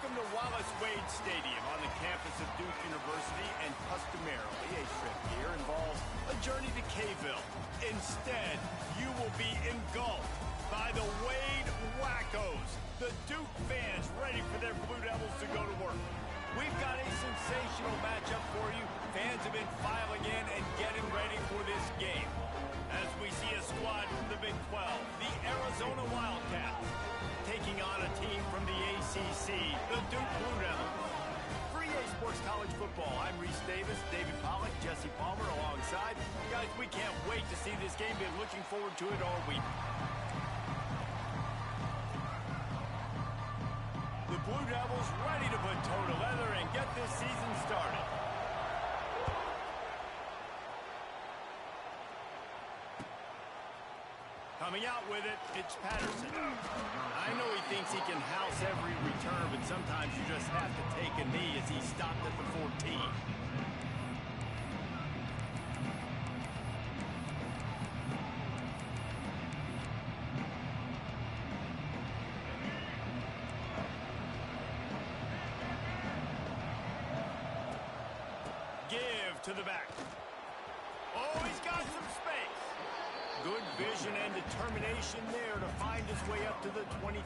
Welcome to Wallace Wade Stadium on the campus of Duke University, and customarily a trip here involves a journey to K-ville. Instead, you will be engulfed by the Wade Wackos, the Duke fans ready for their Blue Devils to go to work. We've got a sensational matchup for you. Fans have been filing in and getting ready for this game. As we see a squad from the Big 12, the Arizona Wildcats, taking on a team from the ACC, the Duke Blue Devils. For EA Sports College Football, I'm Reese Davis, David Pollack, Jesse Palmer alongside. Guys, we can't wait to see this game. Been looking forward to it all week. The Blue Devils ready to put toe to leather and get this season started. Coming out with it, it's Patterson. I know he thinks he can house every return, but sometimes you just have to take a knee as he stopped at the 14. Give to the back. Oh, he's got some space. Good vision and determination there to find his way up to the 23.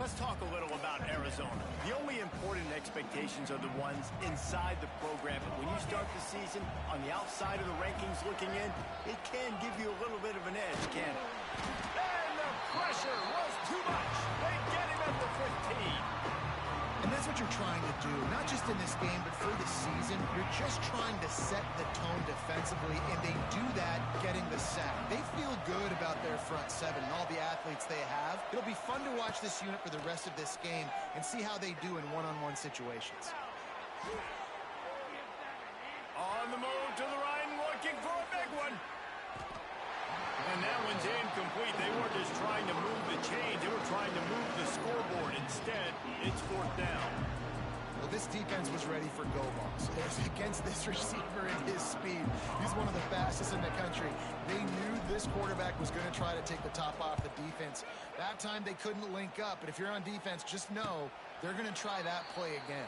Let's talk a little about Arizona. The only important expectations are the ones inside the program. But when you start the season on the outside of the rankings looking in, it can give you a little bit of an edge, can't it? And the pressure was too much. They get him at the 15. And that's what you're trying to do, not just in this game, but for the season. You're just trying to set the tone defensively, and they do that getting the sack. They feel good about their front seven and all the athletes they have. It'll be fun to watch this unit for the rest of this game and see how they do in one-on-one situations. On the move to the right and looking for a big one. And that one's incomplete. They weren't just trying to move the chains. They were trying to move the scoreboard. Instead, it's fourth down. Well, this defense was ready for go balls. Against this receiver and his speed. He's one of the fastest in the country. They knew this quarterback was going to try to take the top off the defense. That time they couldn't link up. But if you're on defense, just know they're going to try that play again.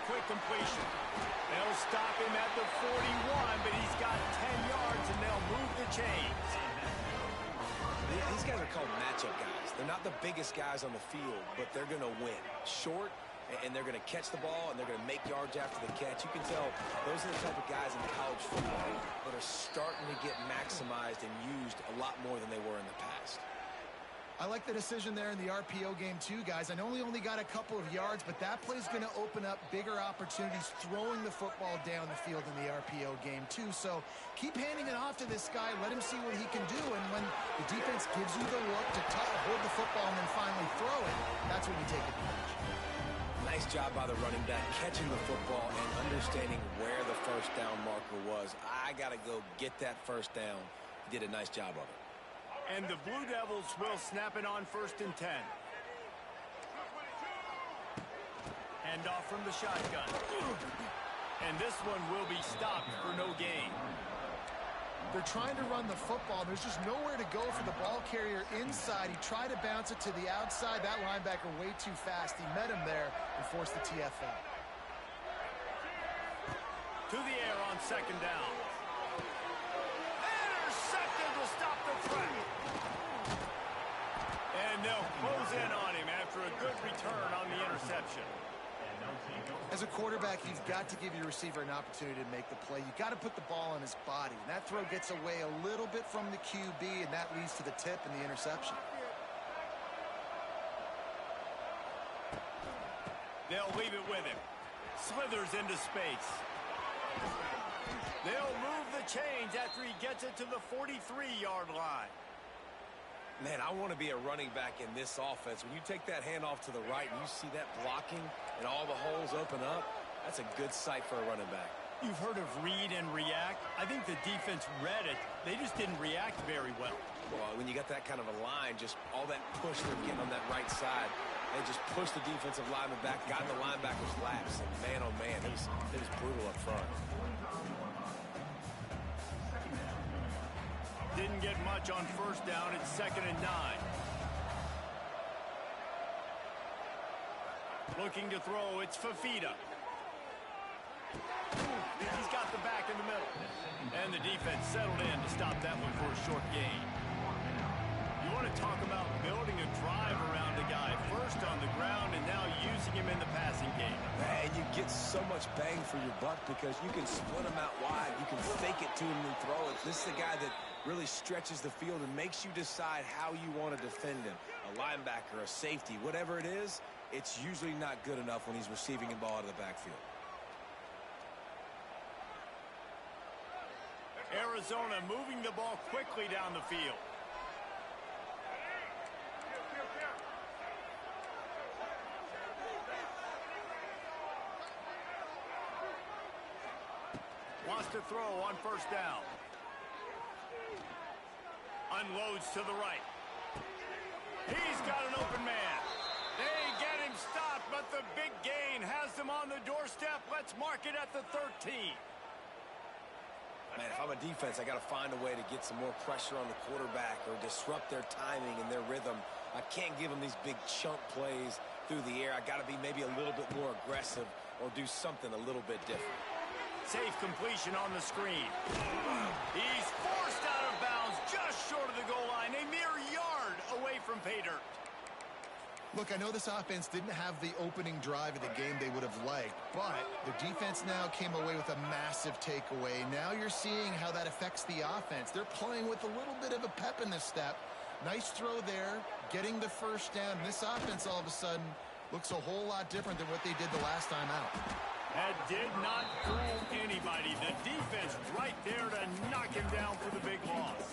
Quick completion. They'll stop him at the 41, but he's got 10 yards, and they'll move the chains. These guys are called matchup guys. They're not the biggest guys on the field, but they're going to win. Short, and they're going to catch the ball, and they're going to make yards after the catch. You can tell those are the type of guys in college football that are starting to get maximized and used a lot more than they were in the past. I like the decision there in the RPO game too, guys. I know he only got a couple of yards, but that play's going to open up bigger opportunities throwing the football down the field in the RPO game too. So keep handing it off to this guy. Let him see what he can do. And when the defense gives you the look to hold the football and then finally throw it, that's when you take advantage. Nice job by the running back, catching the football and understanding where the first down marker was. I got to go get that first down. He did a nice job of it. And the Blue Devils will snap it on 1st and 10. Hand off from the shotgun. And this one will be stopped for no gain. They're trying to run the football. There's just nowhere to go for the ball carrier inside. He tried to bounce it to the outside. That linebacker way too fast. He met him there and forced the TFL. To the air on 2nd down. Intercepted to stop the threat. And they'll close in on him after a good return on the interception. As a quarterback, you've got to give your receiver an opportunity to make the play. You've got to put the ball on his body. And that throw gets away a little bit from the QB, and that leads to the tip and the interception. They'll leave it with him. Slithers into space. They'll move the chains after he gets it to the 43-yard line. Man, I want to be a running back in this offense. When you take that handoff to the right and you see that blocking and all the holes open up, that's a good sight for a running back. You've heard of read and react. I think the defense read it. They just didn't react very well. Well, when you got that kind of a line, just all that push they're getting on that right side, they just pushed the defensive lineman back, got the linebackers laps, and man, oh man, it was brutal up front. Didn't get much on first down. It's 2nd and 9. Looking to throw, it's Fafita. He's got the back in the middle. And the defense settled in to stop that one for a short gain. You want to talk about building a drive around a guy, first on the ground and now using him in the passing game. And you get so much bang for your buck because you can split him out wide. You can fake it to him and throw it. This is a guy that really stretches the field and makes you decide how you want to defend him. A linebacker, a safety, whatever it is, it's usually not good enough when he's receiving the ball out of the backfield. Arizona moving the ball quickly down the field. Wants to throw on first down. Unloads to the right. He's got an open man. They get him stopped, but the big gain has them on the doorstep. Let's mark it at the 13. Man, if I'm a defense, I got to find a way to get some more pressure on the quarterback or disrupt their timing and their rhythm. I can't give them these big chunk plays through the air. I got to be maybe a little bit more aggressive or do something a little bit different. Safe completion on the screen. He's forced out of bounds just short of the goal line, a mere yard away from pay dirt. Look, I know this offense didn't have the opening drive of the game they would have liked, but the defense now came away with a massive takeaway. Now you're seeing how that affects the offense. They're playing with a little bit of a pep in the step. Nice throw there, getting the first down. This offense all of a sudden looks a whole lot different than what they did the last time out. That did not fool anybody. The defense right there to knock him down for the big loss.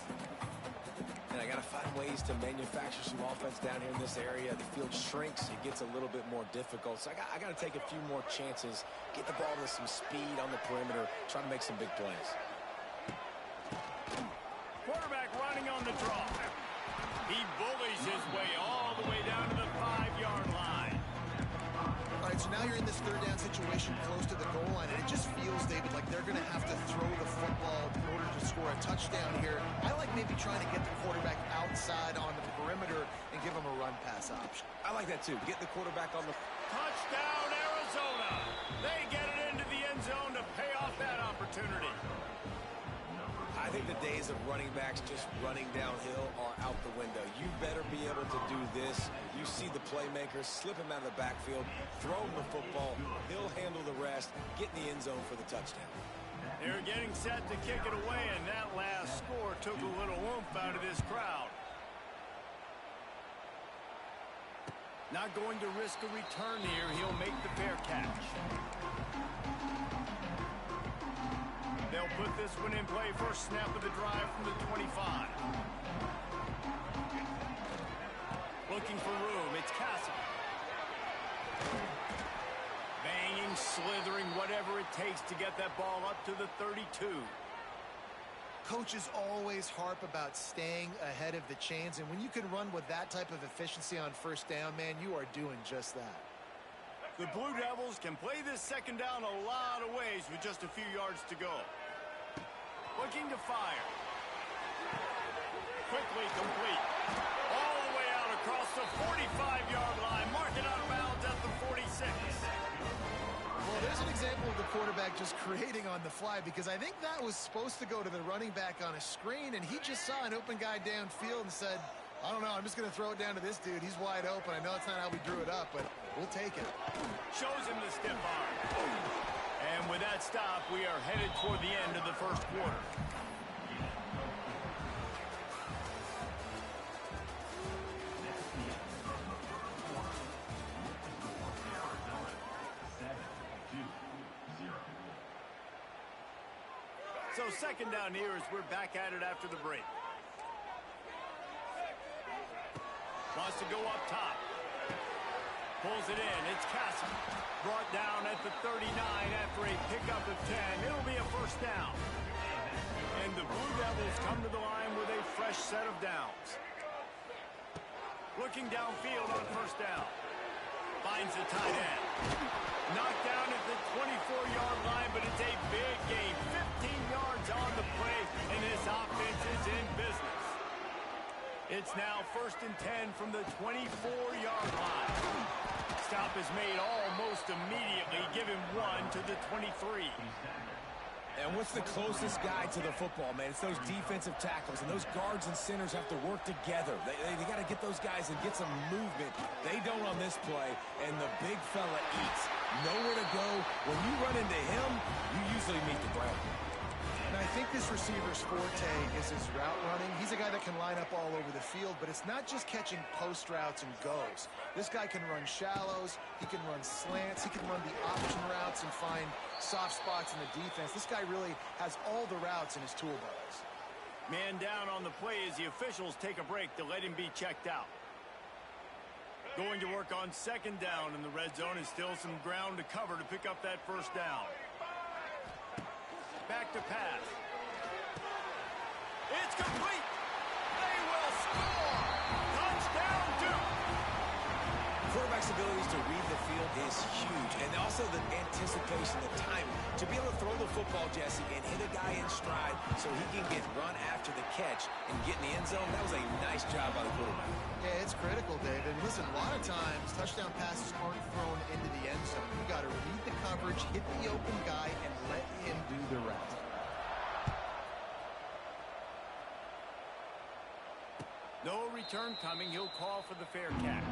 And I got to find ways to manufacture some offense down here in this area. The field shrinks. It gets a little bit more difficult. So I got to take a few more chances, get the ball to some speed on the perimeter, try to make some big plays. Quarterback running on the draw. He bullies his way all the way down to the 5-yard line. All right, so now you're in this third down situation close to the goal line, and it just feels, David, like they're going to have to throw the football in order to score a touchdown here. I like maybe trying to get the quarterback outside on the perimeter and give him a run-pass option. I like that, too. Get the quarterback on the... Touchdown, Arizona. They get it into the end zone to pay off that opportunity. I think the days of running backs just running downhill are out the window. You better be able to do this. You see the playmakers, slip him out of the backfield, throw him the football, he'll handle the rest, get in the end zone for the touchdown. They're getting set to kick it away, and that last score took a little oomph out of this crowd. Not going to risk a return here. He'll make the fair catch. They'll put this one in play. First snap of the drive from the 25. Looking for room. It's Cassidy. Banging, slithering, whatever it takes to get that ball up to the 32. Coaches always harp about staying ahead of the chains, and when you can run with that type of efficiency on first down, man, you are doing just that. The Blue Devils can play this second down a lot of ways with just a few yards to go. Looking to fire. Quickly complete. All the way out across the 45-yard line. Mark it out of bounds at the 46. Well, there's an example of the quarterback just creating on the fly, because I think that was supposed to go to the running back on a screen, and he just saw an open guy downfield and said, I don't know, I'm just going to throw it down to this dude. He's wide open. I know it's not how we drew it up, but we'll take it. Shows him the stiff arm. And with that stop, we are headed toward the end of the first quarter. So second down here as we're back at it after the break. Wants to go up top. Pulls it in. It's Castle. Brought down at the 39 after a pickup of 10. It'll be a first down. And the Blue Devils come to the line with a fresh set of downs. Looking downfield on first down. Finds the tight end. Knocked down at the 24-yard line, but it's a big gain. 15 yards on the play, and this offense is in business. It's now 1st and 10 from the 24-yard line. Stop is made almost immediately. Give him 1 to the 23. And what's the closest guy to the football, man? It's those defensive tackles, and those guards and centers have to work together. They got to get those guys and get some movement. They don't on this play, and the big fella eats. Nowhere to go. When you run into him, you usually meet the ground. And I think this receiver's forte is his route running. He's a guy that can line up all over the field, but it's not just catching post routes and goes. This guy can run shallows, he can run slants, he can run the option routes and find soft spots in the defense. This guy really has all the routes in his toolbox. Man down on the play as the officials take a break to let him be checked out. Going to work on 2nd down in the red zone, and still some ground to cover to pick up that first down. Back to pass. It's complete. They will score. Touchdown, Duke. Quarterback's abilities to read the field is huge, and also the anticipation, the timing. To be able to throw the football, Jesse, and hit a guy in stride so he can get run after the catch and get in the end zone, that was a nice job by the quarterback. Yeah, it's critical, David. Listen, a lot of times, touchdown passes aren't thrown into the end zone. You got to read the coverage, hit the open guy, and let him do the rest. No return coming. He'll call for the fair catch.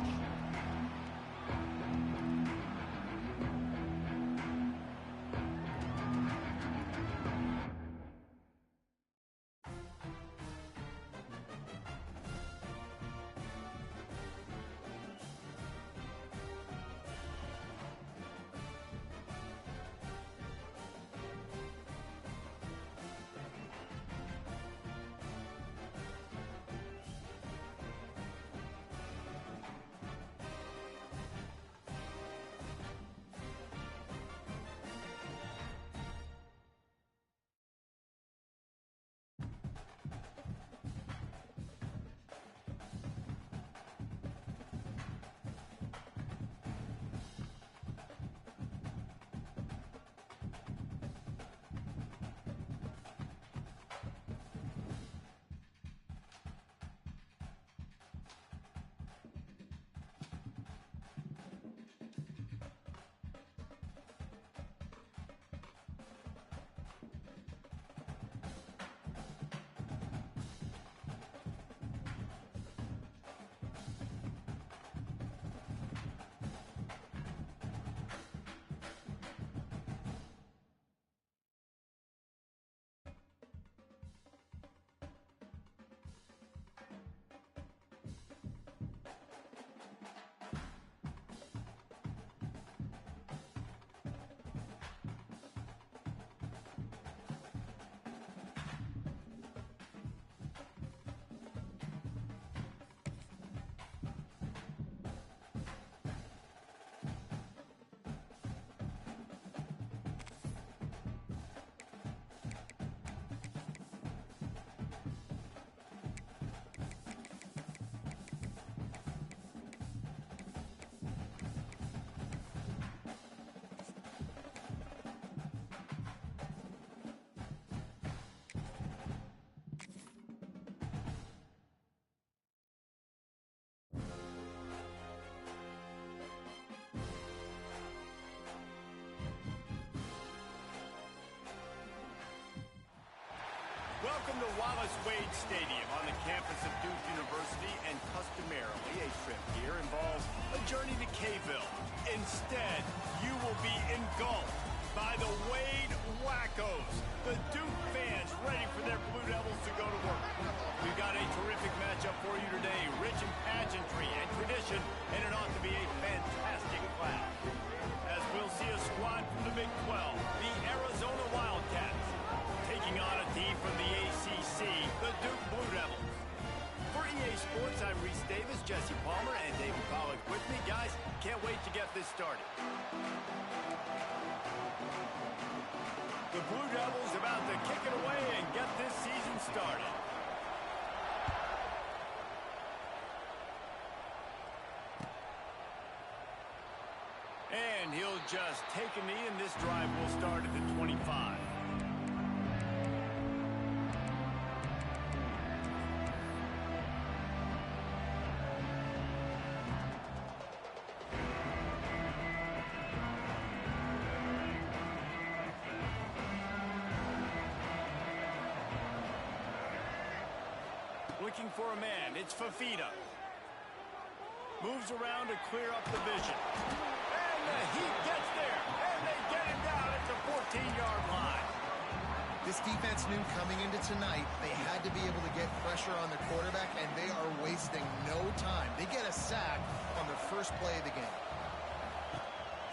Welcome to Wallace Wade Stadium on the campus of Duke University, and customarily a trip here involves a journey to K-Ville. Instead, you will be engulfed by the Wade Wackos, the Duke fans ready for their Blue Devils to go to work. We've got a terrific matchup for you today, rich in pageantry and tradition, and it ought to be a fantastic clash. As we'll see a squad from the Big 12, the Arizona Wildcats, taking on a team from the ACC, the Duke Blue Devils. For EA Sports, I'm Reese Davis, Jesse Palmer, and David Pollack with me. Guys, can't wait to to get this started. The Blue Devils about to kick it away and get this season started. And he'll just take a knee, and this drive will start at the 25. Looking for a man. It's Fafita. Moves around to clear up the vision. And the Heat gets there. And they get him down at the 14-yard line. This defense knew coming into tonight they had to be able to get pressure on the quarterback, and they are wasting no time. They get a sack on the first play of the game.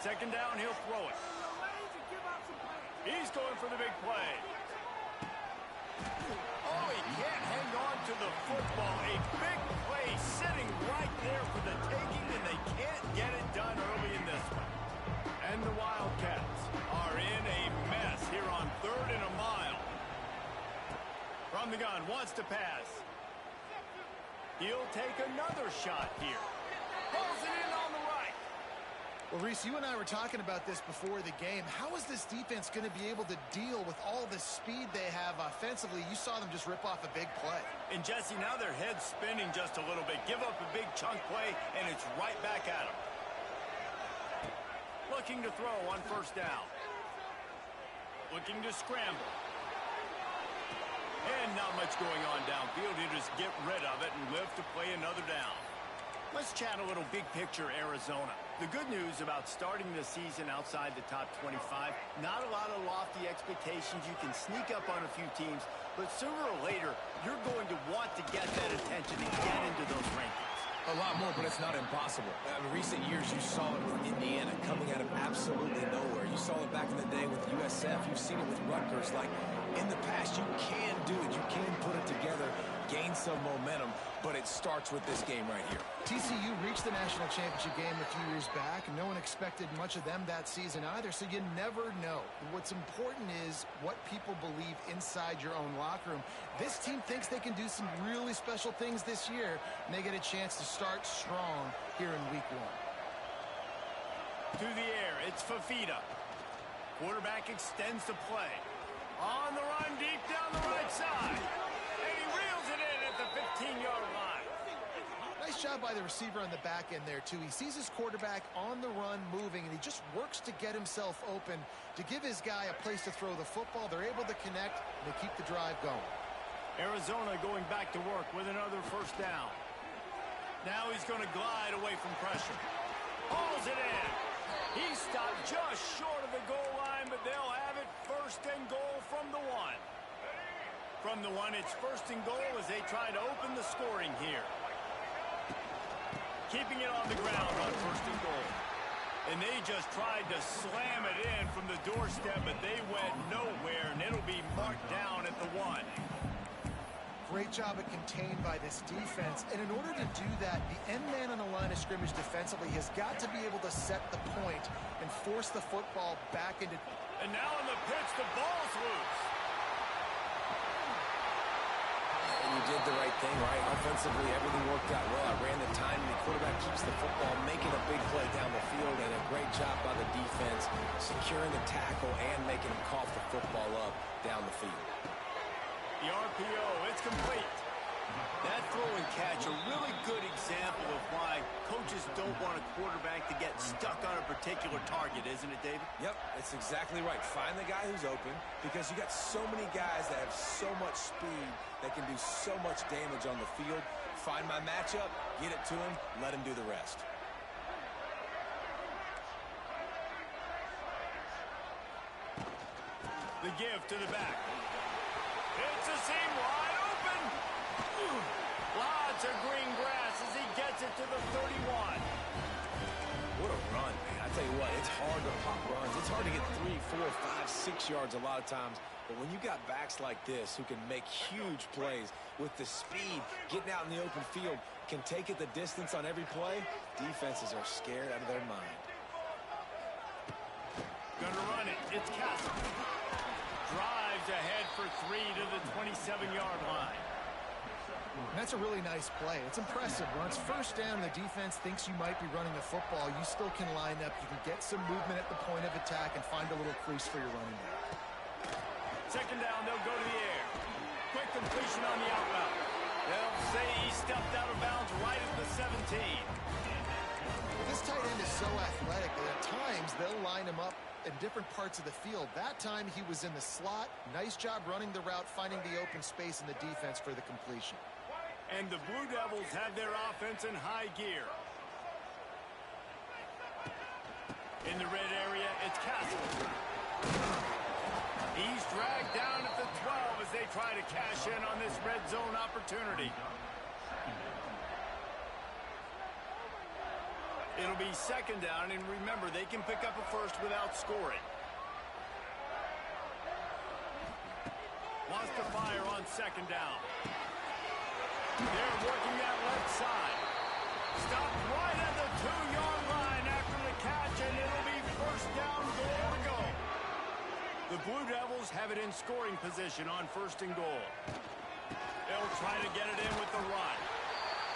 Second down, he'll throw it. He's going for the big play. Oh, he can't hang on to the football. A big play sitting right there for the taking, and they can't get it done early in this one. And the Wildcats are in a mess here on 3rd and a mile. From the gun, wants to pass. He'll take another shot here. Pulls it in on the right. Well, Reese, you and I were talking about this before the game. How is this defense going to be able to deal with all the speed they have offensively? You saw them just rip off a big play. And, Jesse, now their head's spinning just a little bit. Give up a big chunk play, and it's right back at them. Looking to throw on first down. Looking to scramble. And not much going on downfield. He'll just get rid of it and live to play another down. Let's chat a little big picture Arizona. The good news about starting the season outside the top 25, not a lot of lofty expectations. You can sneak up on a few teams, but sooner or later, you're going to want to get that attention and get into those rankings. A lot more, but it's not impossible. In recent years, you saw it with Indiana coming out of absolutely nowhere. You saw it back in the day with USF. You've seen it with Rutgers. Like, in the past, you can do it. You can put it together, gain some momentum, but it starts with this game right here. TCU reached the national championship game a few years back, and no one expected much of them that season either, so you never know. What's important is what people believe inside your own locker room. This team thinks they can do some really special things this year, and they get a chance to start strong here in week 1. To the air, it's Fafita. Quarterback extends the play. On the run, deep down the right side. And he reels it in at the 15-yard line. Nice job by the receiver on the back end there, too. He sees his quarterback on the run moving, and he just works to get himself open to give his guy a place to throw the football. They're able to connect, and they keep the drive going. Arizona going back to work with another first down. Now he's going to glide away from pressure. Hauls it in. He stopped just short of the goal line, but they'll have it first and goal from the 1. From the 1, it's first and goal as they try to open the scoring here. Keeping it on the ground on first and goal. And they just tried to slam it in from the doorstep, but they went nowhere, and it'll be marked down at the 1. Great job at contained by this defense. And in order to do that, the end man on the line of scrimmage defensively has got to be able to set the point and force the football back into... And now on the pitch, the ball's loose. And you did the right thing, right? Offensively, everything worked out well. I ran the time, and the quarterback keeps the football, making a big play down the field, and a great job by the defense, securing the tackle and making him cough the football up down the field. The RPO, it's complete. That throw and catch, a really good example of why coaches don't want a quarterback to get stuck on a particular target, isn't it, David? Yep, that's exactly right. Find the guy who's open, because you got so many guys that have so much speed that can do so much damage on the field. Find my matchup, get it to him, let him do the rest. The give to the back. It's a seam wide open. Lots of green grass as he gets it to the 31. What a run, man. I tell you what, it's hard to pop runs. It's hard to get 3, 4, 5, 6 yards a lot of times. But when you got backs like this who can make huge plays with the speed, getting out in the open field, can take it the distance on every play, defenses are scared out of their mind. it's Castle. Drives ahead for 3 to the 27-yard line. And that's a really nice play. It's impressive. When it's first down and the defense thinks you might be running the football, you still can line up. You can get some movement at the point of attack and find a little crease for your running back. Second down, they'll go to the air. Quick completion on the outbound. They'll say he stepped out of bounds right at the 17. This tight end is so athletic that at times they'll line him up in different parts of the field. That time he was in the slot. Nice job running the route, finding the open space in the defense for the completion. And the Blue Devils have their offense in high gear. In the red area, it's Castle. He's dragged down at the 12 as they try to cash in on this red zone opportunity. It'll be second down, and remember, they can pick up a first without scoring. Wants to fire on second down. They're working that left side. Stopped right at the 2-yard line after the catch, and it'll be first down, goal to go. The Blue Devils have it in scoring position on first and goal. They'll try to get it in with the run.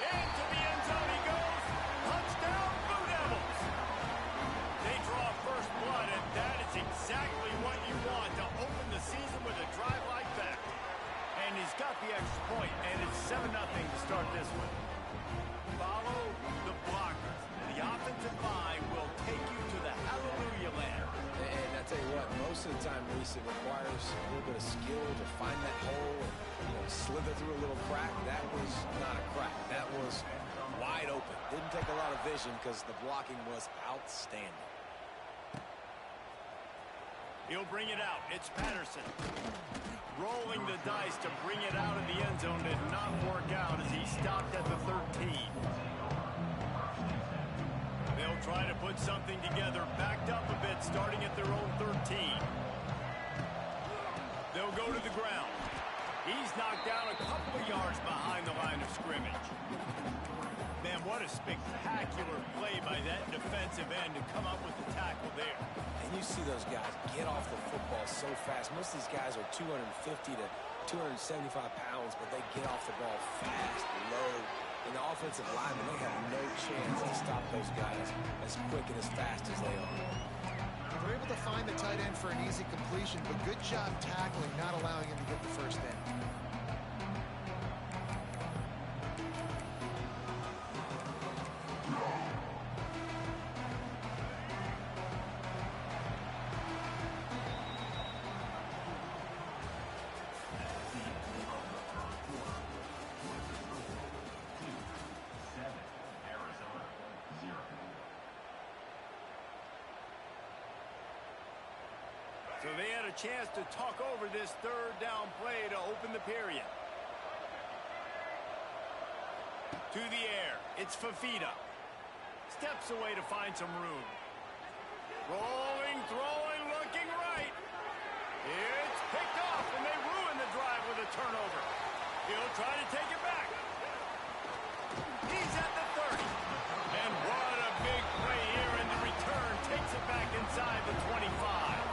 Into the end zone he goes. Touchdown, Blue Devils. They draw first blood, and that is exactly what you want to open the season with a drive like that. And he's got the extra point, and it's 7-0 to start this one. Follow the blockers. The offensive line will take you to the hallelujah land. And I tell you what, most of the time, Reese, it requires a little bit of skill to find that hole and slither through a little crack. That was not a crack. That was wide open. Didn't take a lot of vision because the blocking was outstanding. He'll bring it out. It's Patterson. Rolling the dice to bring it out of the end zone did not work out as he stopped at the 13. They'll try to put something together, backed up a bit, starting at their own 13. They'll go to the ground. He's knocked down a couple of yards behind the line of scrimmage. Man, what a spectacular play by that defensive end to come up with the tackle there. And you see those guys get off the football so fast. Most of these guys are 250 to 275 pounds, but they get off the ball fast, low. And the offensive linemen, they have no chance to stop those guys as quick and as fast as they are. They're able to find the tight end for an easy completion, but good job tackling, not allowing him to get the first down. So they had a chance to talk over this third down play to open the period. To the air, it's Fafita. Steps away to find some room. Rolling, throwing, looking right. It's picked off, and they ruin the drive with a turnover. He'll try to take it back. He's at the 30. And what a big play here, and the return takes it back inside the 25.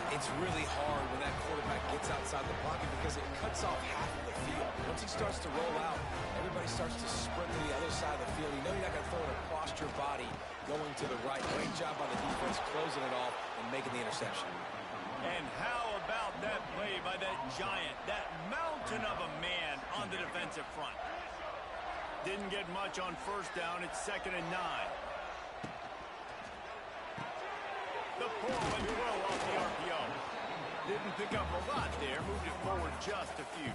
It's really hard when that quarterback gets outside the pocket because it cuts off half of the field. Once he starts to roll out, everybody starts to sprint to the other side of the field. You know you're not going to throw it across your body going to the right. Great job by the defense closing it off and making the interception. And how about that play by that giant, that mountain of a man on the defensive front? Didn't get much on first down. It's 2nd and 9. The pull and throw off the RPO. Didn't pick up a lot there. Moved it forward just a few.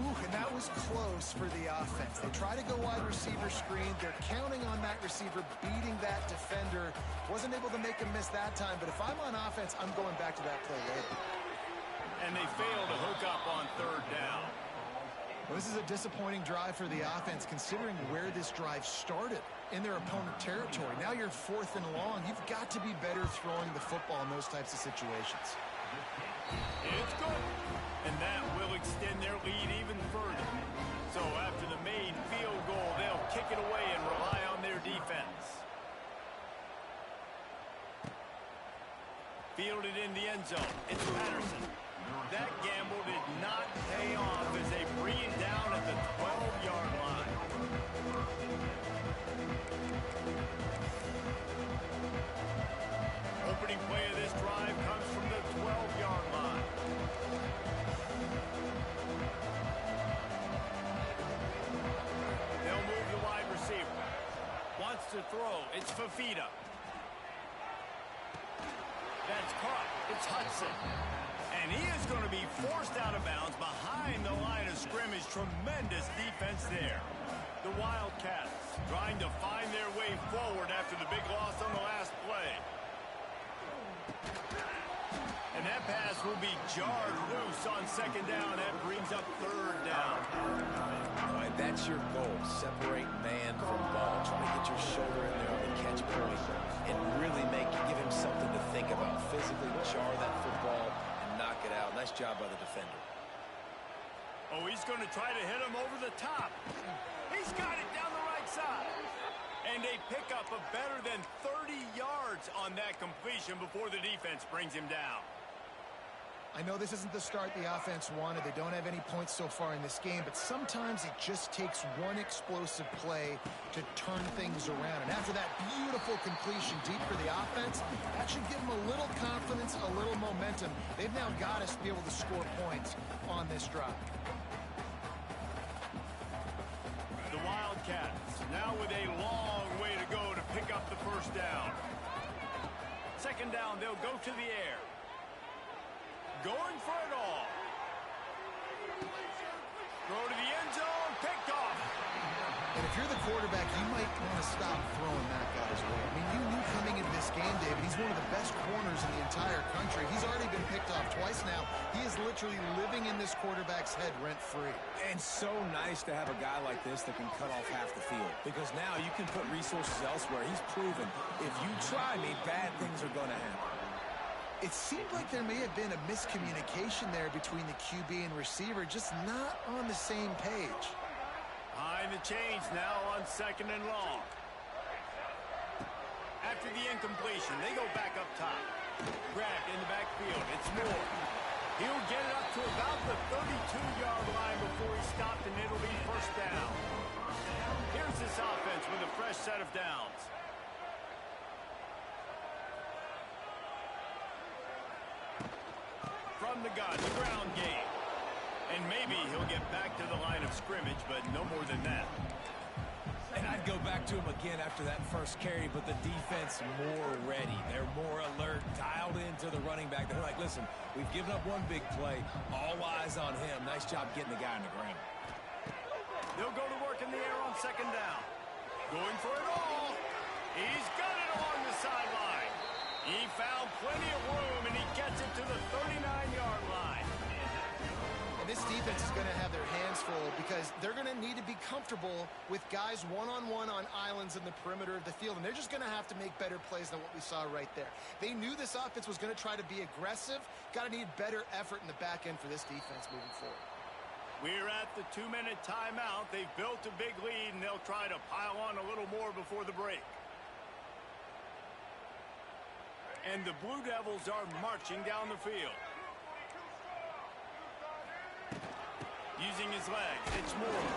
Ooh, and that was close for the offense. They try to go wide receiver screen. They're counting on that receiver beating that defender. Wasn't able to make him miss that time, but if I'm on offense, I'm going back to that play later. And they fail to hook up on third down. Well, this is a disappointing drive for the offense, considering where this drive started in their opponent territory. Now you're 4th and long. You've got to be better throwing the football in those types of situations. It's good. And that will extend their lead even further. So after the made field goal, they'll kick it away and rely on their defense. Fielded in the end zone. It's Patterson. That gamble did not pay off as they bring it down at the 12-yard line. Opening play of this drive comes from the 12-yard line. They'll move the wide receiver. Wants to throw. It's Fafita. That's caught. It's Hudson. And he is going to be forced out of bounds behind the line of scrimmage. Tremendous defense there. The Wildcats trying to find their way forward after the big loss on the last play. And that pass will be jarred loose on second down. That brings up third down. All right, that's your goal. Separate man from ball. Try to get your shoulder in there on the catch point and really give him something to think about. Physically jar that football and knock it out. Nice job by the defender. Oh, he's going to try to hit him over the top. He's got it down the right side. And they pick up a better than 30 yards on that completion before the defense brings him down. I know this isn't the start the offense wanted. They don't have any points so far in this game, but sometimes it just takes one explosive play to turn things around. And after that beautiful completion deep for the offense, that should give them a little confidence, a little momentum. They've now got us to be able to score points on this drive. The Wildcats now with a long way to go to pick up the first down. Second down, they'll go to the air. Going for it all. Throw to the end zone, picked off. And if you're the quarterback, you might want to stop throwing that guy's way. I mean, you knew coming into this game, David, he's one of the best corners in the entire country. He's already been picked off twice now. He is literally living in this quarterback's head rent-free. And so nice to have a guy like this that can cut off half the field. Because now you can put resources elsewhere. He's proven if you try me, bad things are going to happen. It seemed like there may have been a miscommunication there between the QB and receiver, just not on the same page. Behind the chains now on second and long. After the incompletion, they go back up top. Grabbed in the backfield. It's Moore. He'll get it up to about the 32-yard line before he's stopped, and it'll be first down. Here's this offense with a fresh set of downs. From the gun, the ground game. And maybe he'll get back to the line of scrimmage, but no more than that. And I'd go back to him again after that first carry, but the defense more ready. They're more alert, dialed into the running back. They're like, listen, we've given up one big play. All eyes on him. Nice job getting the guy on the ground. They'll go to work in the air on second down. Going for it all. He's got it along the sideline. He found plenty of room, and he gets it to the 39-yard line. And this defense is going to have their hands full because they're going to need to be comfortable with guys one-on-one on islands in the perimeter of the field, and they're just going to have to make better plays than what we saw right there. They knew this offense was going to try to be aggressive. Got to need better effort in the back end for this defense moving forward. We're at the 2-minute timeout. They've built a big lead, and they'll try to pile on a little more before the break. And the Blue Devils are marching down the field. Using his legs, it's Moore.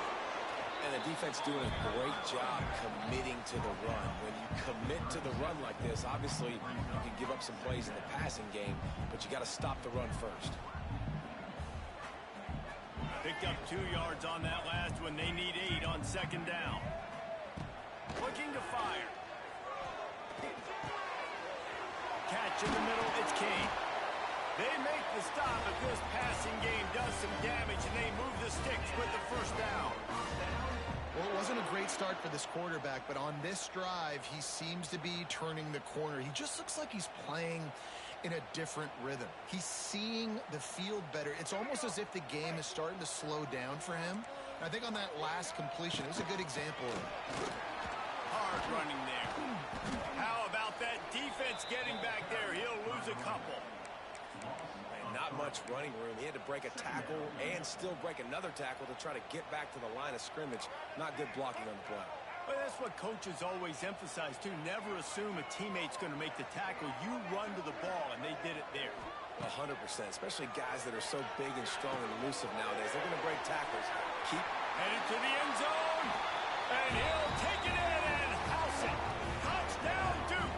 And the defense doing a great job committing to the run. When you commit to the run like this, obviously you can give up some plays in the passing game, but you got to stop the run first. Picked up 2 yards on that last one. They need 8 on second down. Looking to fire. Catch in the middle, it's Kane. They make the stop, but this passing game does some damage, and they move the sticks with the first down. Well, it wasn't a great start for this quarterback, but on this drive, he seems to be turning the corner. He just looks like he's playing in a different rhythm. He's seeing the field better. It's almost as if the game is starting to slow down for him. And I think on that last completion, it was a good example of it. Hard running there. How about that defense getting back there? He'll lose a couple. And not much running room. He had to break a tackle and still break another tackle to try to get back to the line of scrimmage. Not good blocking on the play. Well, that's what coaches always emphasize, too. Never assume a teammate's going to make the tackle. You run to the ball, and they did it there. 100%, especially guys that are so big and strong and elusive nowadays. They're going to break tackles. Keep headed to the end zone, and he'll take it in and house it. Touchdown, Duke.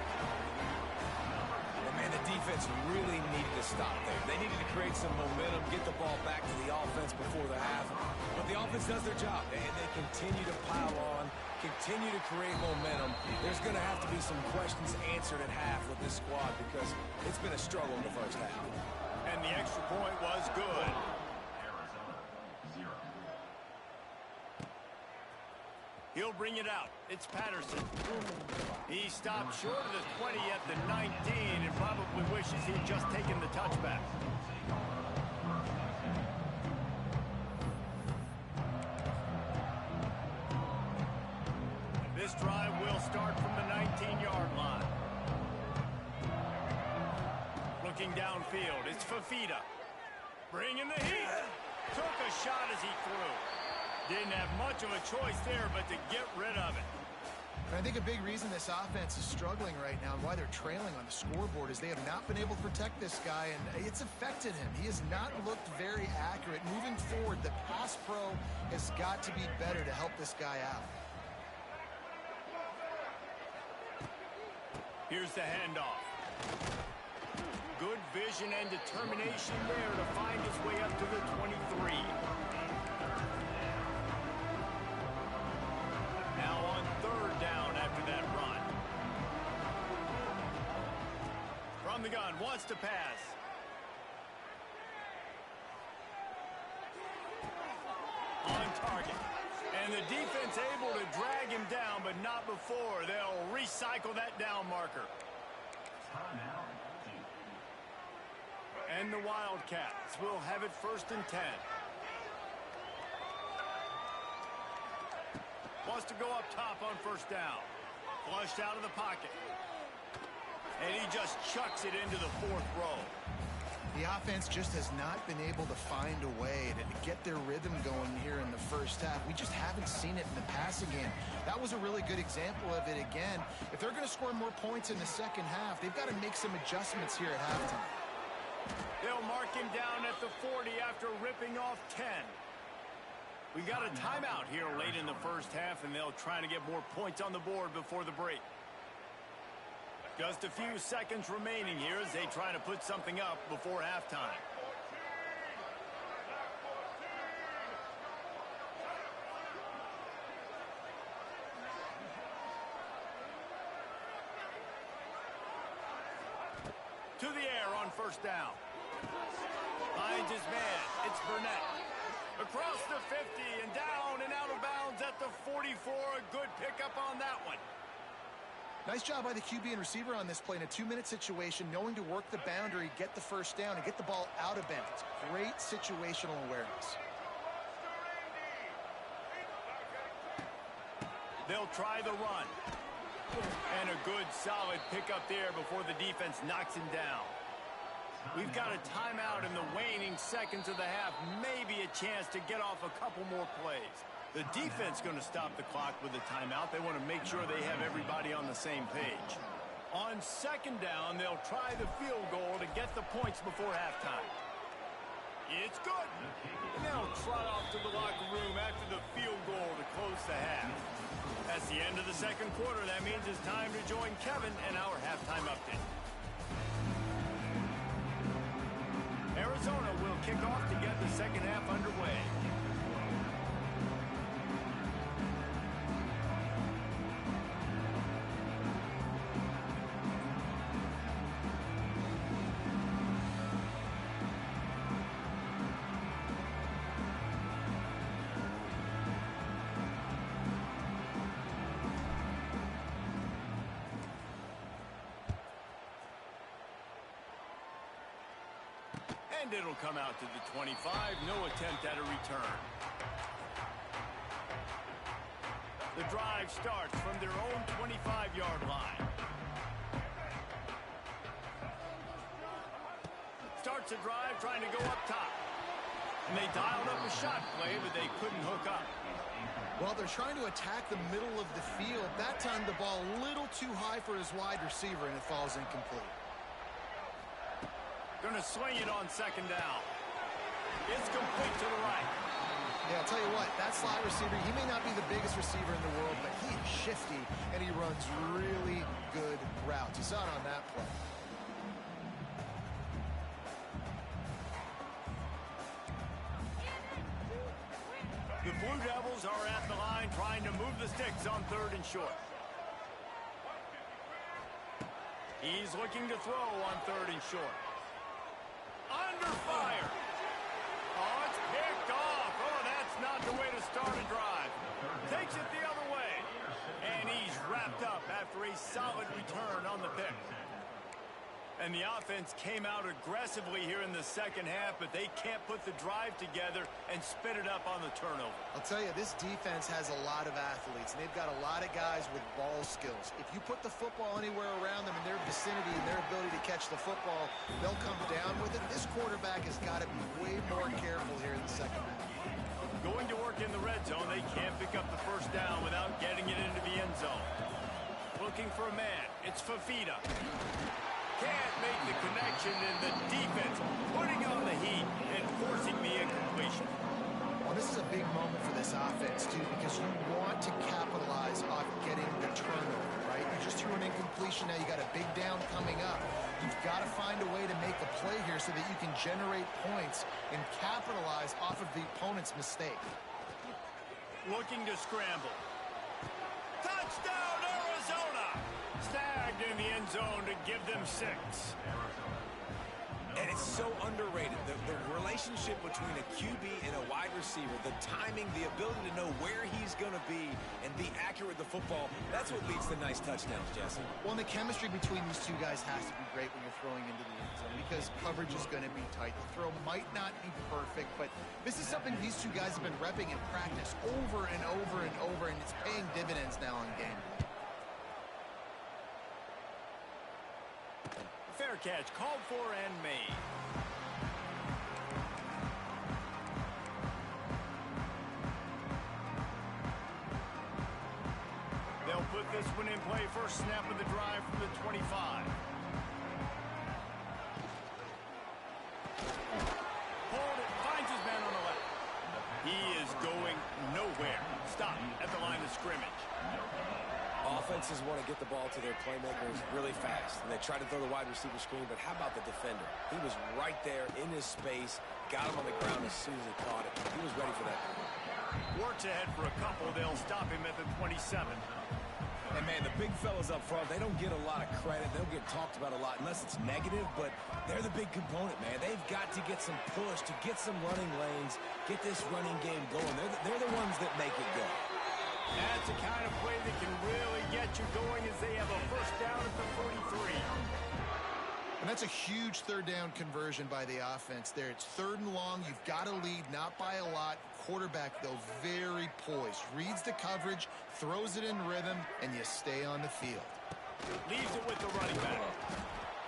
Well, man, the defense really needed to stop there. They needed to create some momentum, get the ball back to the offense before the half. But the offense does their job, and they continue to pile on, continue to create momentum. There's going to have to be some questions answered at half with this squad because it's been a struggle in the first half. And the extra point was good. He'll bring it out. It's Patterson. He stopped short of the 20 at the 19 and probably wishes he'd just taken the touchback. This drive will start from the 19-yard line. Looking downfield, it's Fafita. Bringing the heat. Took a shot as he threw. Didn't have much of a choice there, but to get rid of it. And I think a big reason this offense is struggling right now and why they're trailing on the scoreboard is they have not been able to protect this guy, and it's affected him. He has not looked very accurate. Moving forward, the pass pro has got to be better to help this guy out. Here's the handoff. Good vision and determination there to find his way up to the 23. Now on third down after that run. From the gun, wants to pass. On target. And the defense able to drag him down, but not before. They'll recycle that down marker. And the Wildcats will have it 1st and 10. Wants to go up top on 1st down. Flushed out of the pocket. And he just chucks it into the 4th row. The offense just has not been able to find a way to get their rhythm going here in the first half. We just haven't seen it in the passing game. That was a really good example of it again. If they're going to score more points in the second half, they've got to make some adjustments here at halftime. They'll mark him down at the 40 after ripping off 10. We got a timeout here late in the first half, and they'll try to get more points on the board before the break. Just a few seconds remaining here as they try to put something up before halftime. To the air on 1st down. Finds his man. It's Burnett. Across the 50 and down and out of bounds at the 44. A good pickup on that one. Nice job by the QB and receiver on this play in a 2-minute situation, knowing to work the boundary, get the 1st down, and get the ball out of bounds. Great situational awareness. They'll try the run. And a good, solid pickup there before the defense knocks him down. We've got a timeout in the waning seconds of the half. Maybe a chance to get off a couple more plays. The defense going to stop the clock with a timeout. They want to make sure they have everybody on the same page. On 2nd down, they'll try the field goal to get the points before halftime. It's good. And they'll trot off to the locker room after the field goal to close the half. That's the end of the 2nd quarter. That means it's time to join Kevin and our halftime update. Arizona will kick off to get the 2nd half underway. And it'll come out to the 25. No attempt at a return. The drive starts from their own 25-yard line. Starts a drive trying to go up top. And they dialed up a shot play, but they couldn't hook up. Well, they're trying to attack the middle of the field. That time the ball a little too high for his wide receiver, and it falls incomplete. Going to swing it on second down. It's complete to the right. Yeah, I'll tell you what, that slot receiver, he may not be the biggest receiver in the world, but he is shifty, and he runs really good routes. You saw it on that play. The Blue Devils are at the line trying to move the sticks on 3rd and short. He's looking to throw on 3rd and short. Under fire. Oh, it's picked off. Oh, that's not the way to start a drive. Takes it the other way. And he's wrapped up after a solid return on the pick. And the offense came out aggressively here in the second half, but they can't put the drive together and spit it up on the turnover. I'll tell you, this defense has a lot of athletes, and they've got a lot of guys with ball skills. If you put the football anywhere around them in their vicinity and their ability to catch the football, they'll come down with it. This quarterback has got to be way more careful here in the second half. Going to work in the red zone, they can't pick up the first down without getting it into the end zone. Looking for a man. It's Fafita. Can't make the connection, and the defense putting on the heat and forcing the incompletion. Well, this is a big moment for this offense, too, because you want to capitalize off getting the turnover, right? You just threw an incompletion. Now you got a big down coming up. You've got to find a way to make a play here so that you can generate points and capitalize off of the opponent's mistake. Looking to scramble. Touchdown, Arizona! Snagged in the end zone to give them 6. And it's so underrated. The relationship between a QB and a wide receiver, the timing, the ability to know where he's going to be and be accurate with the football, that's what leads to nice touchdowns, Jesse. Well, and the chemistry between these two guys has to be great when you're throwing into the end zone because coverage is going to be tight. The throw might not be perfect, but this is something these two guys have been repping in practice over and over and over, and it's paying dividends now in game. Fair catch, called for and made. They'll put this one in play. First snap of the drive from the 25. Hold it, finds his man on the left. He is going nowhere. Stop at the line of scrimmage. Offenses want to get the ball to their playmakers really fast, and they try to throw the wide receiver screen, but how about the defender? He was right there in his space, got him on the ground as soon as he caught it. He was ready for that. Works ahead for a couple. They'll stop him at the 27. And, man, the big fellas up front, they don't get a lot of credit. They don't get talked about a lot unless it's negative, but they're the big component, man. They've got to get some push, to get some running lanes, get this running game going. They're the ones that make it go. That's the kind of play that can really get you going as they have a first down at the 43. And that's a huge third down conversion by the offense there. It's 3rd and long. You've got to lead, not by a lot. Quarterback, though, very poised. Reads the coverage, throws it in rhythm, and you stay on the field. Leaves it with the running back.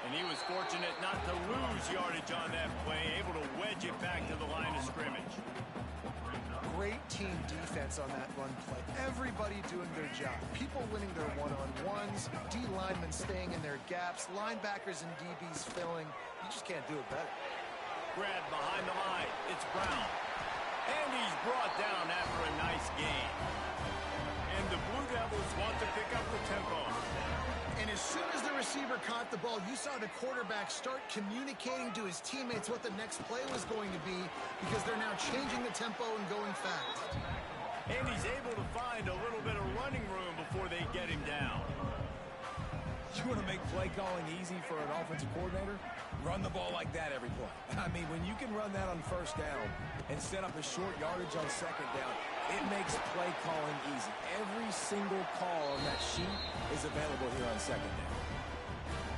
And he was fortunate not to lose yardage on that play, able to wedge it back to the line of scrimmage. Great team defense on that run play. Everybody doing their job. People winning their one-on-ones, D linemen staying in their gaps, linebackers and DBs filling. You just can't do it better. Grab behind the line. It's Brown. And he's brought down after a nice gain. And the Blue Devils want to pick up the tempo. And as soon as the receiver caught the ball, you saw the quarterback start communicating to his teammates what the next play was going to be because they're now changing the tempo and going fast. And he's able to find a little bit of running room before they get him down. You want to make play calling easy for an offensive coordinator? Run the ball like that every play. I mean, when you can run that on first down and set up a short yardage on second down, it makes play calling easy. Every single call on that sheet is available here on second down.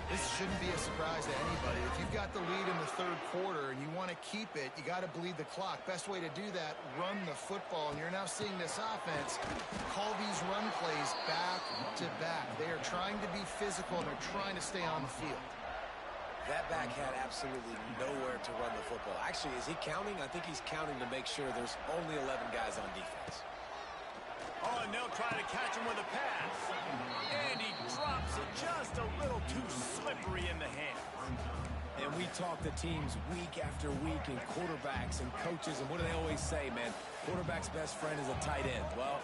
This shouldn't be a surprise to anybody. If you've got the lead in the 3rd quarter and you want to keep it, you got to bleed the clock. Best way to do that, run the football. And you're now seeing this offense call these run plays back to back. They are trying to be physical and they're trying to stay on the field. That back had absolutely nowhere to run the football. Actually, is he counting? I think he's counting to make sure there's only 11 guys on defense. Oh, and they'll try to catch him with a pass. And he drops it just a little too slippery in the hand. And we talk to teams week after week and quarterbacks and coaches, and what do they always say, man? Quarterback's best friend is a tight end. Well,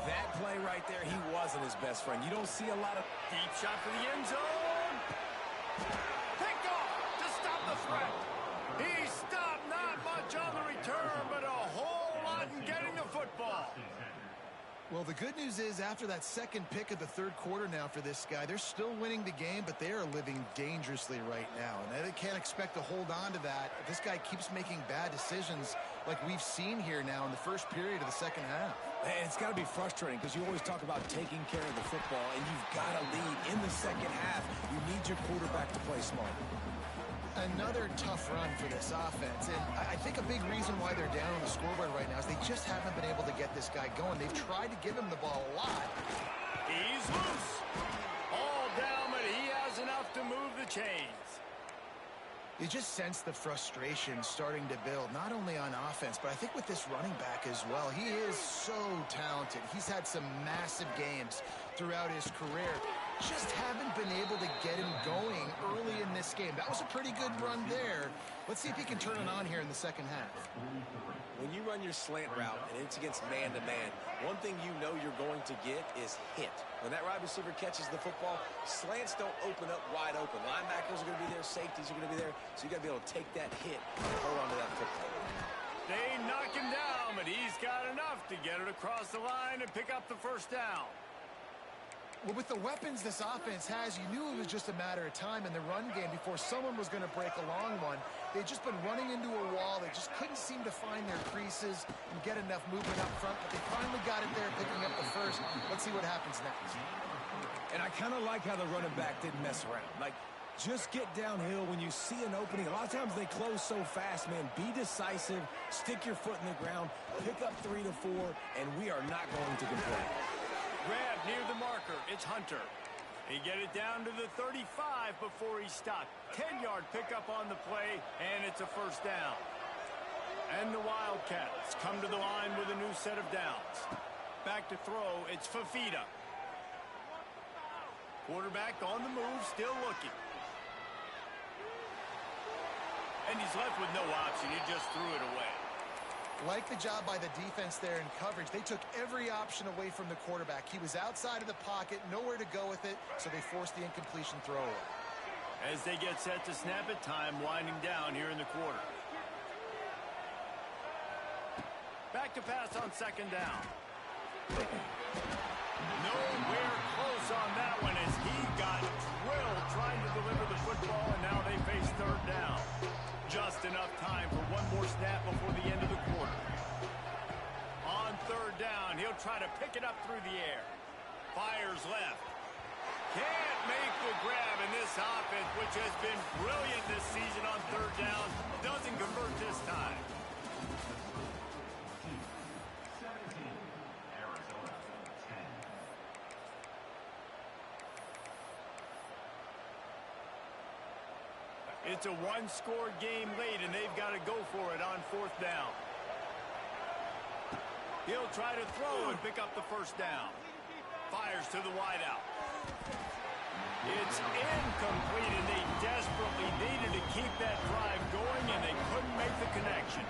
that play right there, he wasn't his best friend. You don't see a lot of... Deep shot for the end zone. Pick off to stop the threat. He stopped not much on the return, but a whole lot in getting the football. Well, the good news is after that second pick of the third quarter now for this guy, they're still winning the game, but they are living dangerously right now. And they can't expect to hold on to that. This guy keeps making bad decisions like we've seen here now in the first period of the second half. And it's got to be frustrating because you always talk about taking care of the football, and you've got to lead in the second half. You need your quarterback to play smart. Another tough run for this offense, and I think a big reason why they're down on the scoreboard right now is they just haven't been able to get this guy going. They've tried to give him the ball a lot. He's loose. All down, but he has enough to move the chains. You just sense the frustration starting to build, not only on offense, but I think with this running back as well. He is so talented. He's had some massive games throughout his career. Just haven't been able to get him going early in this game. That was a pretty good run there. Let's see if he can turn it on here in the second half. When you run your slant route and it's against man-to-man, one thing you know you're going to get is hit. When that wide receiver catches the football, slants don't open up wide open. Linebackers are going to be there, safeties are going to be there, so you got to be able to take that hit and hold on to that football. They knock him down, but he's got enough to get it across the line and pick up the first down. Well, with the weapons this offense has, you knew it was just a matter of time in the run game before someone was going to break a long one. They'd just been running into a wall. They just couldn't seem to find their creases and get enough movement up front, but they finally got it there, picking up the first. Let's see what happens next. And I kind of like how the running back didn't mess around. Like, just get downhill when you see an opening. A lot of times they close so fast, man. Be decisive, stick your foot in the ground, pick up 3 to 4, and we are not going to complain. Grab near the marker. It's Hunter. He get it down to the 35 before he stopped. 10-yard pickup on the play, and it's a first down. And the Wildcats come to the line with a new set of downs. Back to throw, it's Fafita. Quarterback on the move, still looking. And he's left with no option. He just threw it away. Like the job by the defense there in coverage. They took every option away from the quarterback. He was outside of the pocket, nowhere to go with it, so they forced the incompletion throw away. As they get set to snap it, time winding down here in the quarter. Back to pass on second down. Nowhere close on that one as he got drilled trying to deliver the football, and now they face third down. Just enough time for one more snap before the end of the quarter. On third down, he'll try to pick it up through the air. Fires left. Can't make the grab, in this offense, which has been brilliant this season on third down, doesn't convert this time. It's a one-score game late, and they've got to go for it on fourth down. He'll try to throw and pick up the first down. Fires to the wideout. It's incomplete, and they desperately needed to keep that drive going, and they couldn't make the connection.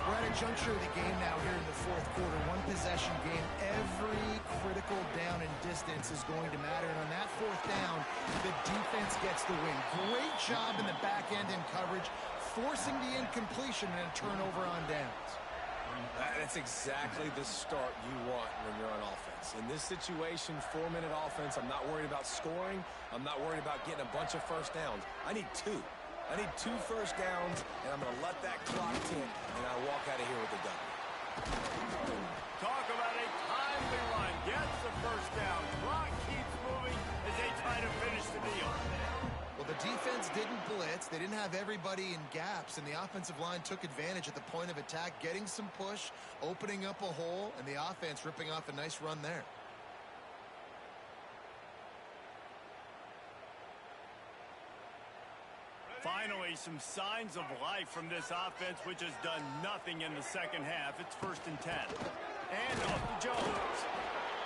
We're at a juncture of the game now here in the fourth quarter. One possession game. Every critical down and distance is going to matter. And on that fourth down, the defense gets the win. Great job in the back end in coverage, forcing the incompletion and a turnover on downs. That's exactly the start you want when you're on offense. In this situation, 4-minute offense, I'm not worried about scoring. I'm not worried about getting a bunch of first downs. I need 2. I need 2 first downs, and I'm going to let that clock tick, and I walk out of here with a W. Talk about a timely run. Gets the first down. Clock keeps moving as they try to finish the deal. Well, the defense didn't blitz. They didn't have everybody in gaps, and the offensive line took advantage at the point of attack, getting some push, opening up a hole, and the offense ripping off a nice run there. Finally, some signs of life from this offense, which has done nothing in the second half. It's 1st and 10. And off to Jones.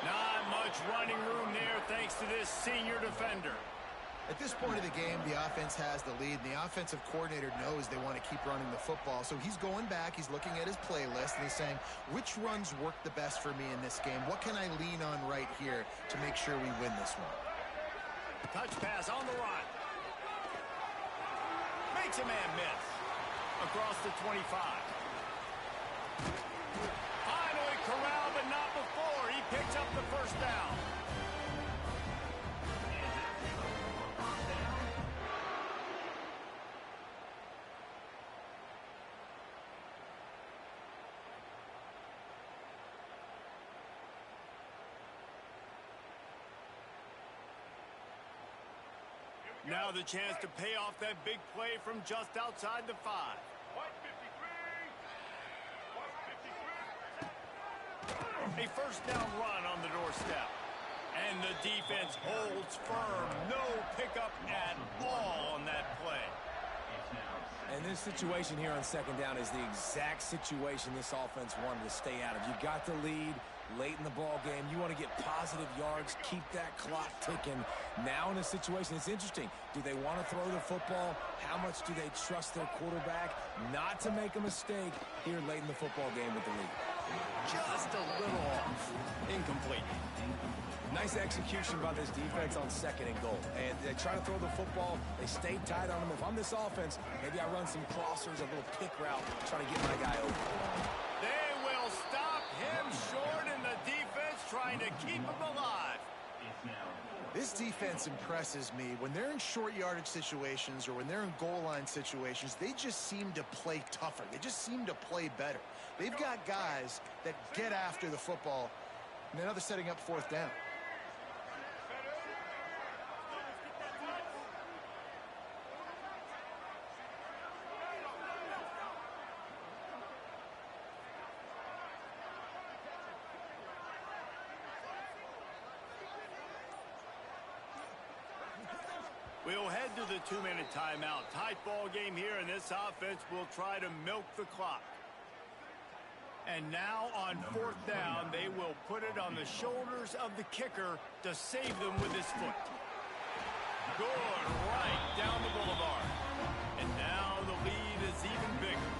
Not much running room there thanks to this senior defender. At this point of the game, the offense has the lead, and the offensive coordinator knows they want to keep running the football. So he's going back, he's looking at his playlist, and he's saying, which runs work the best for me in this game? What can I lean on right here to make sure we win this one? Touch pass on the run. Makes a man miss. Across the 25. Finally corralled, but not before. He picks up the first down. Now the chance to pay off that big play from just outside the 5. A first down run on the doorstep. And the defense holds firm. No pickup at all on that play. And this situation here on second down is the exact situation this offense wanted to stay out of. You got the lead late in the ball game. You want to get positive yards, keep that clock ticking. Now in a situation, it's interesting. Do they want to throw the football? How much do they trust their quarterback not to make a mistake here late in the football game with the lead? Just a little off. Incomplete. Nice execution by this defense on second and goal. And they try to throw the football. They stay tight on them. If I'm this offense, maybe I run some crossers, a little pick route, trying to get my guy open. They will stop him short, and the defense trying to keep him alive. This defense impresses me. When they're in short yardage situations or when they're in goal line situations, they just seem to play tougher. They just seem to play better. They've got guys that get after the football, and now they're setting up fourth down. We'll head to the 2-minute timeout. Tight ball game here, and this offense will try to milk the clock. And now on fourth down, they will put it on the shoulders of the kicker to save them with his foot. Good right down the boulevard. And now the lead is even bigger.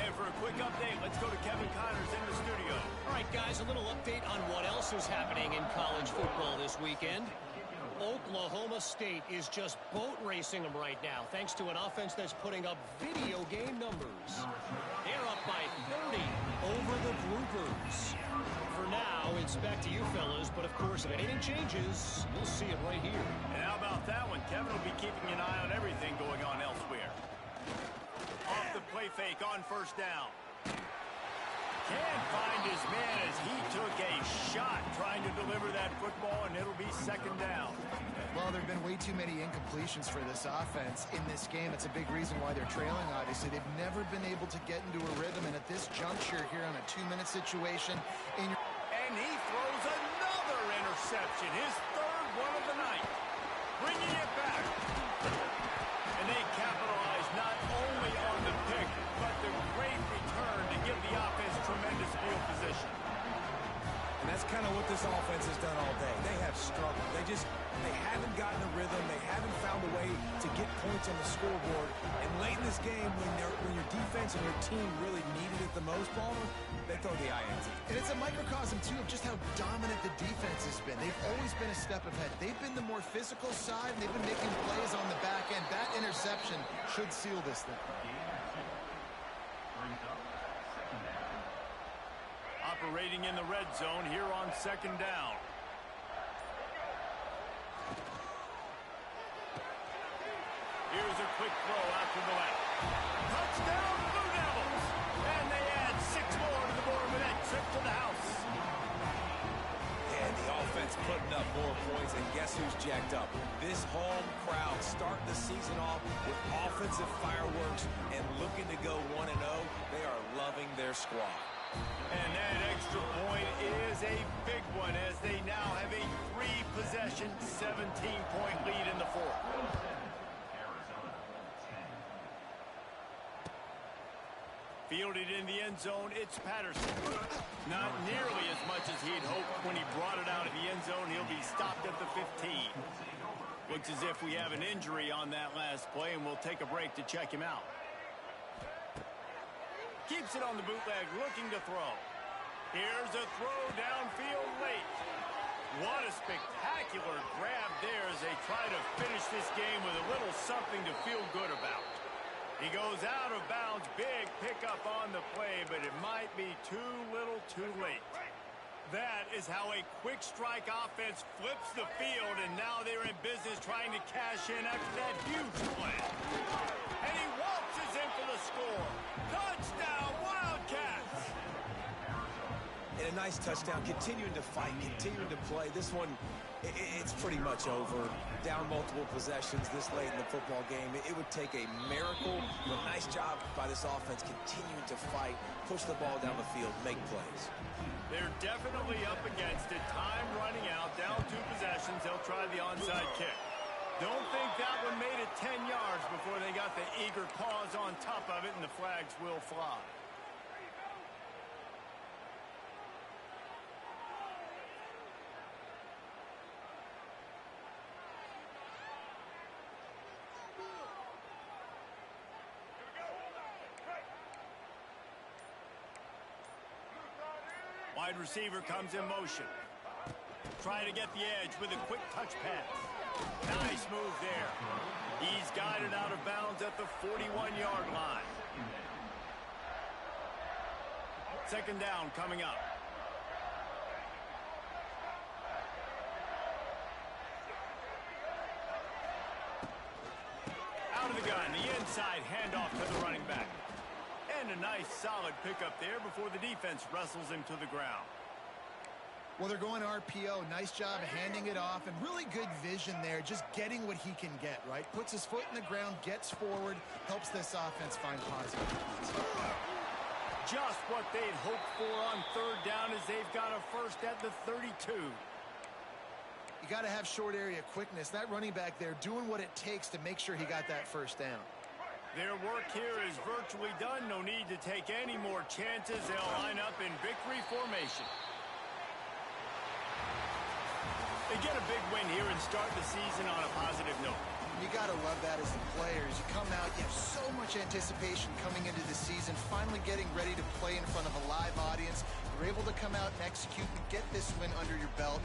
And for a quick update, let's go to Kevin Connors in the studio. All right, guys, a little update on what else is happening in college football this weekend. Oklahoma State is just boat racing them right now, thanks to an offense that's putting up video game numbers. They're up by 30 over the Bloopers. For now, it's back to you fellas, but of course, if anything changes, you'll see it right here. And how about that one? Kevin will be keeping an eye on everything going on elsewhere. Off the play fake on first down. Can't find his man as he took a shot trying to deliver that football, and it'll be second down. Well, there have been way too many incompletions for this offense in this game. It's a big reason why they're trailing, obviously. They've never been able to get into a rhythm, and at this juncture here on a 2-minute situation, and he throws another interception, his third one of the night, bringing it back. And they capitalize not only on the pick, but the great return to give the offense tremendous field position. And that's kind of what this offense has done all day. They have struggled. They haven't gotten a rhythm. They haven't found a way to get points on the scoreboard. And late in this game, when your defense and your team really needed it the most, Palmer, they throw the INT. And it's a microcosm, too, of just how dominant the defense has been. They've always been a step ahead. They've been the more physical side, and they've been making plays on the back end. That interception should seal this thing. Operating in the red zone here on second down. Here's a quick throw out to the left. Touchdown, Blue Devils! And they add 6 more to the board with that trip to the house. And the offense putting up more points, and guess who's jacked up? This home crowd starting the season off with offensive fireworks and looking to go 1-0. They are loving their squad. And that extra point is a big one as they now have a 3-possession, 17-point lead in the fourth. Field fielded in the end zone. It's Patterson. Not nearly as much as he'd hoped when he brought it out of the end zone. He'll be stopped at the 15. Looks as if we have an injury on that last play, and we'll take a break to check him out. Keeps it on the bootleg, looking to throw. Here's a throw downfield late. What a spectacular grab there as they try to finish this game with a little something to feel good about. He goes out of bounds, big pickup on the play, but it might be too little too late. That is how a quick strike offense flips the field, and now they're in business trying to cash in after that huge play. And he waltzes in for the score. Touchdown, Wildcats! And a nice touchdown, continuing to fight, continuing to play. This one, it's pretty much over. Down multiple possessions this late in the football game. It would take a miracle, but nice job by this offense continuing to fight, push the ball down the field, make plays. They're definitely up against it. Time running out, down 2 possessions. They'll try the onside kick. Don't think that one made it 10 yards before they got the eager paws on top of it, and the flags will fly. Wide receiver comes in motion. Trying to get the edge with a quick touch pass. Nice move there. He's guided out of bounds at the 41-yard line. Second down coming up. Out of the gun, the inside handoff to the running back. And a nice solid pickup there before the defense wrestles him to the ground. Well, they're going RPO. Nice job handing it off, and really good vision there, just getting what he can get, right? Puts his foot in the ground, gets forward, helps this offense find positive points. Just what they'd hoped for on third down as they've got a first at the 32. You got to have short area quickness. That running back there doing what it takes to make sure he got that first down. Their work here is virtually done. No need to take any more chances. They'll line up in victory formation. They get a big win here and start the season on a positive note. You got to love that as the players. You come out, you have so much anticipation coming into the season, finally getting ready to play in front of a live audience. You're able to come out and execute and get this win under your belt.